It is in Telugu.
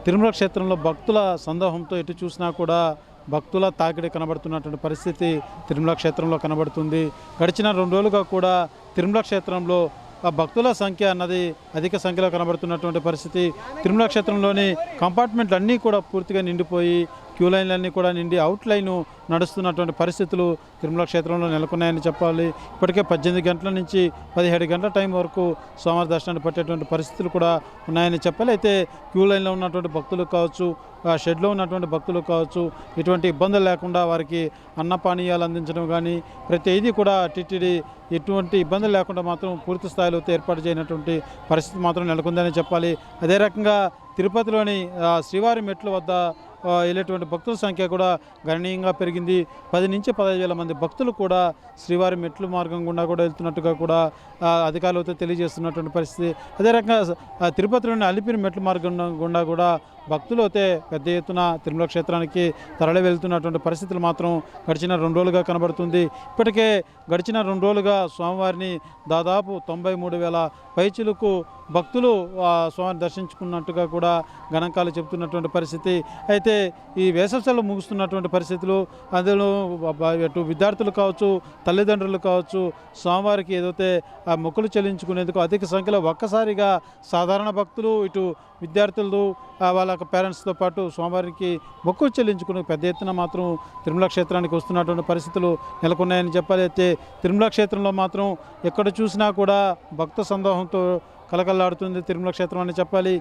తిరుమల క్షేత్రంలో భక్తుల సందోహంతో ఎటు చూసినా కూడా భక్తుల తాకిడి కనబడుతున్నటువంటి పరిస్థితి తిరుమల క్షేత్రంలో కనబడుతుంది. గడిచిన 2 రోజులుగా కూడా తిరుమల క్షేత్రంలో భక్తుల సంఖ్య అన్నది అధిక సంఖ్యలో కనబడుతున్నటువంటి పరిస్థితి. తిరుమల క్షేత్రంలోని కంపార్ట్మెంట్లు అన్నీ కూడా పూర్తిగా నిండిపోయి క్యూ లైన్లన్నీ కూడా నిండి అవుట్ లైను నడుస్తున్నటువంటి పరిస్థితులు తిరుమల క్షేత్రంలో నెలకొన్నాయని చెప్పాలి. ఇప్పటికే 18 గంటల నుంచి 17 గంటల టైం వరకు స్వామివారి దర్శనాన్ని పట్టేటువంటి పరిస్థితులు కూడా ఉన్నాయని చెప్పాలి. అయితే క్యూ లైన్లో ఉన్నటువంటి భక్తులు కావచ్చు, షెడ్లో ఉన్నటువంటి భక్తులు కావచ్చు, ఎటువంటి ఇబ్బందులు లేకుండా వారికి అన్నపానీయాలు అందించడం కానీ ప్రతిదీ కూడా టీటీడీ ఎటువంటి ఇబ్బందులు లేకుండా మాత్రం పూర్తి స్థాయిలో ఏర్పాటు చేయనటువంటి పరిస్థితి మాత్రం నెలకొందని చెప్పాలి. అదే రకంగా తిరుపతిలోని శ్రీవారి మెట్ల వద్ద వెళ్ళేటువంటి భక్తుల సంఖ్య కూడా గణనీయంగా పెరిగింది. 10 నుంచి 15,000 మంది భక్తులు కూడా శ్రీవారి మెట్లు మార్గం గుండా కూడా వెళ్తున్నట్టుగా కూడా అధికారులతో తెలియజేస్తున్నటువంటి పరిస్థితి. అదే రకంగా తిరుపతిలోని అలిపిరి మెట్ల మార్గం గుండా కూడా భక్తులు అయితే పెద్ద ఎత్తున తిరుమల క్షేత్రానికి తరలి వెళ్తున్నటువంటి పరిస్థితులు మాత్రం గడిచిన 2 రోజులుగా కనబడుతుంది. ఇప్పటికే గడిచిన 2 రోజులుగా స్వామివారిని దాదాపు 93,000 పైచిలకు భక్తులు స్వామిని దర్శించుకున్నట్టుగా కూడా గణాంకాలు చెబుతున్నటువంటి పరిస్థితి. అయితే ఈ వేసవి సెలవు ముగుస్తున్నటువంటి పరిస్థితులు, అందులో ఇటు విద్యార్థులు కావచ్చు, తల్లిదండ్రులు కావచ్చు, స్వామివారికి ఏదైతే ఆ మొక్కులు చెల్లించుకునేందుకు అధిక సంఖ్యలో ఒక్కసారిగా సాధారణ భక్తులు, ఇటు విద్యార్థులు వాళ్ళ పేరెంట్స్తో పాటు స్వామివారికి మొక్కులు చెల్లించుకుని పెద్ద ఎత్తున మాత్రం తిరుమల క్షేత్రానికి వస్తున్నటువంటి పరిస్థితులు నెలకొన్నాయని చెప్పాలి. అయితే తిరుమల క్షేత్రంలో మాత్రం ఎక్కడ చూసినా కూడా భక్త సందోహంతో కలకల్లాడుతుంది తిరుమల క్షేత్రం అని చెప్పాలి.